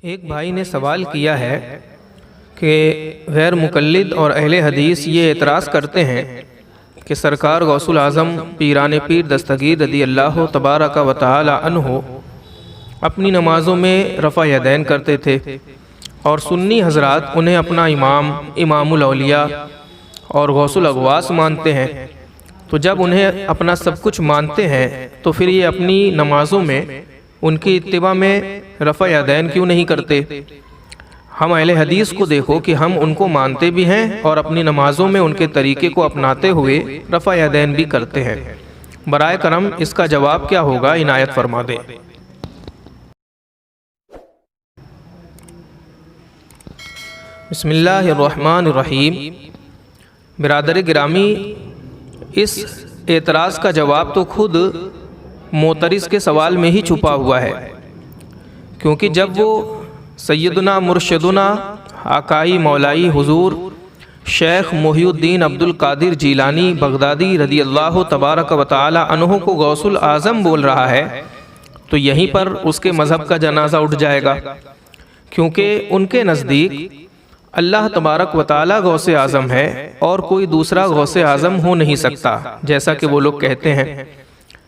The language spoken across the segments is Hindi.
एक भाई ने सवाल किया है कि गैर मुक़ल्लिद और अहले हदीस ये एतराज़ करते हैं कि सरकार गौसुल आज़म पीरान पीर दस्तगीर रदी अल्लाह तबारक व तआला अन्हु अपनी नमाज़ों में रफ़ा यदैन करते थे और सुन्नी हज़रात उन्हें अपना इमामुल औलिया और गौसुल अगवास मानते हैं। तो जब उन्हें अपना सब कुछ मानते हैं तो फिर ये अपनी नमाज़ों में उनकी इत्तिबा में रफ़ा यदैन क्यों नहीं करते? हम अहले हदीस को देखो कि हम उनको मानते भी हैं और अपनी नमाज़ों में उनके तरीक़े को अपनाते हुए रफ़ा यदैन भी करते हैं। बराए करम इसका जवाब क्या होगा, इनायत फरमा दें। बिस्मिल्लाहिर्रहमानिर्रहीम। बिरादर गिरामी, इस एतराज़ का जवाब तो खुद मोतरिज़ के सवाल में ही छुपा हुआ है, क्योंकि जब वो सैयदना मुर्शिदुना आकाई मौलाई हुजूर शेख मोहिउद्दीन अब्दुल कादिर जीलानी बगदादी रदी अल्लाह तबारक व तआला अन्हु को गौसुल आज़म बोल रहा है तो यहीं पर उसके मज़हब का जनाजा उठ जाएगा, क्योंकि उनके नज़दीक अल्लाह तबारक व तआला गौसे आज़म है और कोई दूसरा गौसे आज़म हो नहीं सकता। जैसा कि वो लोग कहते हैं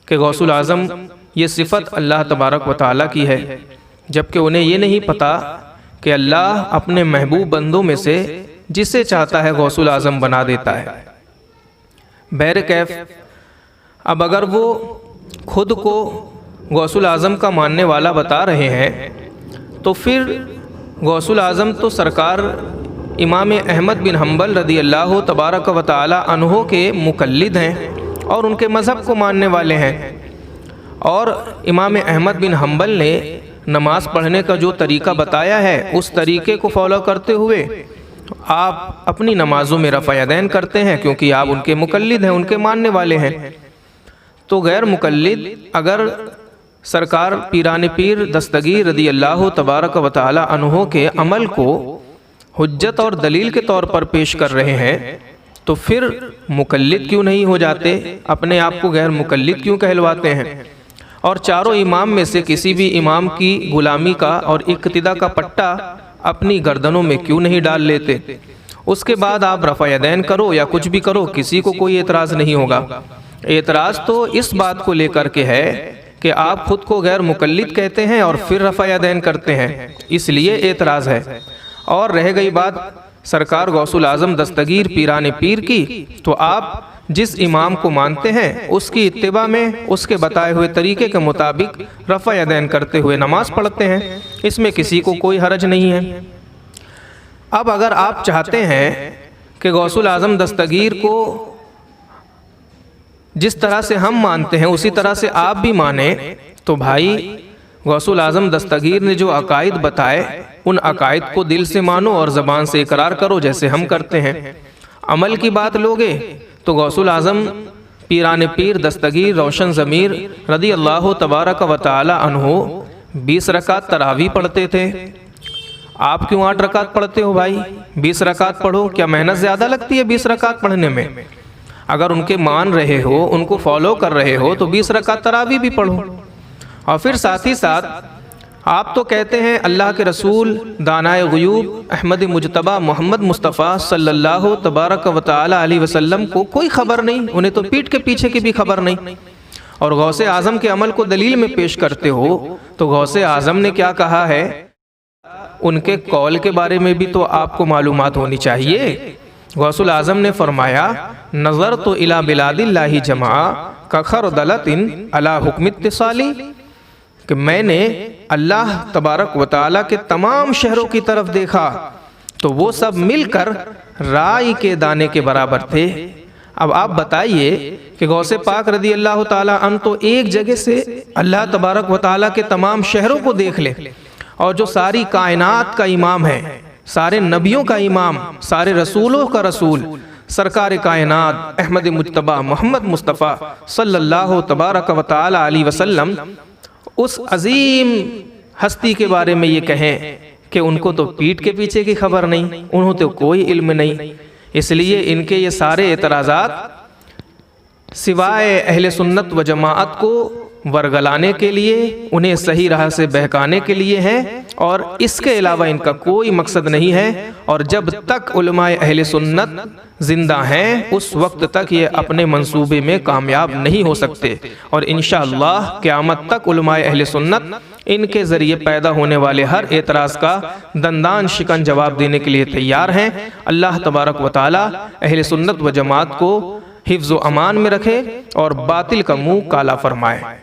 कि गौसुल आज़म ये सिफ़त अल्लाह तबारक व तआला की है, जबकि उन्हें ये नहीं पता कि अल्लाह अपने महबूब बंदों में से जिसे चाहता है गौसुल आज़म बना देता है। बहर कैफ, अब अगर वो खुद को गौसुल आज़म का मानने वाला बता रहे हैं तो फिर गौसुल आज़म तो सरकार इमाम अहमद बिन हम्बल रदी अल्लाह तबारक व तआला अन्हु के मुक़ल्लिद हैं और उनके मज़हब को मानने वाले हैं। और इमाम अहमद बिन हम्बल ने नमाज़ पढ़ने का जो तरीक़ा बताया है उस तरीक़े को फॉलो करते हुए आप अपनी नमाज़ों में रफ़ा यदैन करते हैं, क्योंकि आप उनके मुक़ल्लिद हैं, उनके मानने वाले हैं। तो गैर मुक़ल्लिद अगर सरकार पीरान पीर दस्तगीर रदी अल्लाह तबारक व तआला अन्हु के अमल को हुज्जत और दलील के तौर पर पेश कर रहे हैं तो फिर मुक़ल्लिद क्यों नहीं हो जाते? अपने आप को गैर मुक़ल्लिद क्यों कहलवाते हैं? और चारों इमाम में से किसी भी इमाम की गुलामी का और इक्तिदा का पट्टा अपनी गर्दनों में क्यों नहीं डाल लेते? उसके बाद आप रफ़ा यदैन करो या कुछ भी करो, किसी को कोई एतराज़ नहीं होगा। एतराज़ तो इस बात को लेकर के है कि आप खुद को गैर मुक़ल्लिद कहते हैं और फिर रफ़ा यदैन करते हैं, इसलिए एतराज़ है। और रह गई बात सरकार गौसुल आज़म दस्तगीर पीरान पीर की, तो आप जिस इमाम को मानते हैं उसकी इत्तिबा में उसके बताए हुए तरीके के मुताबिक रफ़ा यदैन करते हुए नमाज़ पढ़ते हैं, इसमें किसी को कोई हरज नहीं है। अब अगर आप चाहते हैं कि गौसुल आज़म दस्तगीर को जिस तरह से हम मानते हैं उसी तरह से आप भी माने, तो भाई गौसुल आज़म दस्तगीर ने जो अकायद बताए उन अकायद को दिल से मानो और ज़बान से इकरार करो जैसे हम करते हैं। अमल की बात लोगे तो गौसुल आज़म पीरान पीर दस्तगीर रोशन ज़मीर रदी अल्लाह तबारक व तआला अन्हु 20 रकात तरावी पढ़ते थे। आप क्यों 8 रकात पढ़ते हो भाई? 20 रकात पढ़ो, क्या मेहनत ज़्यादा लगती है 20 रकात पढ़ने में? अगर उनके मान रहे हो, उनको फॉलो कर रहे हो तो 20 रकात तरावी भी पढ़ो। और फिर साथ ही साथ आप तो कहते हैं अल्लाह के रसूल दानाए ग़ुयूब अहमद मुजतबा मोहम्मद मुस्तफ़ा सल्लल्लाहु तबारक व तआला अलैहि वसल्लम को कोई ख़बर नहीं, उन्हें तो पीठ के पीछे की भी खबर नहीं। और गौसे आज़म के अमल को दलील में पेश करते हो तो गौसे आज़म ने क्या कहा है, उनके कौल के बारे में भी तो आपको मालूमात होनी चाहिए। गौसुल आज़म ने फरमाया, नज़र तो इला बिलादिल्लाहि जमा का खरदलतिन अला हुक्म इत्तिसाली, कि मैंने अल्लाह तबारक व तआला के तमाम शहरों की तरफ देखा तो वो सब मिलकर राई के दाने के बराबर थे। अब आप बताइए कि गौसे पाक रदी अल्लाह तआला अन तो एक जगह से अल्लाह तबारक व तआला के तमाम शहरों को देख ले, और जो सारी कायनात का इमाम है, सारे नबियों का इमाम, सारे रसूलों का रसूल, सरकार कायनात अहमद मुजतबा मोहम्मद मुस्तफ़ा सल्लल्लाहु तबारक व तआला अलैहि वसल्लम उस अजीम हस्ती के बारे में ये कहें कि उनको तो पीठ के पीछे की खबर नहीं, उन्होंने तो कोई इल्म नहीं। इसलिए इनके ये सारे एतराज़ात सिवाय अहले सुन्नत व जमाअत को वरगलाने के लिए, उन्हें सही राह से बहकाने के लिए है, और इसके अलावा इनका कोई मकसद नहीं है। और जब तक उलमाए अहले सुन्नत जिंदा हैं उस वक्त तक ये अपने मंसूबे में कामयाब नहीं हो सकते। और इंशाअल्लाह क़यामत तक उलमाए अहले सुन्नत इनके ज़रिए पैदा होने वाले हर एतराज़ का दंदान शिकन जवाब देने के लिए तैयार हैं। अल्लाह तबारक व तआला अहले सुन्नत व जमात को हिफ्ज़ व अमान में रखे और बातिल का मुँह काला फरमाए।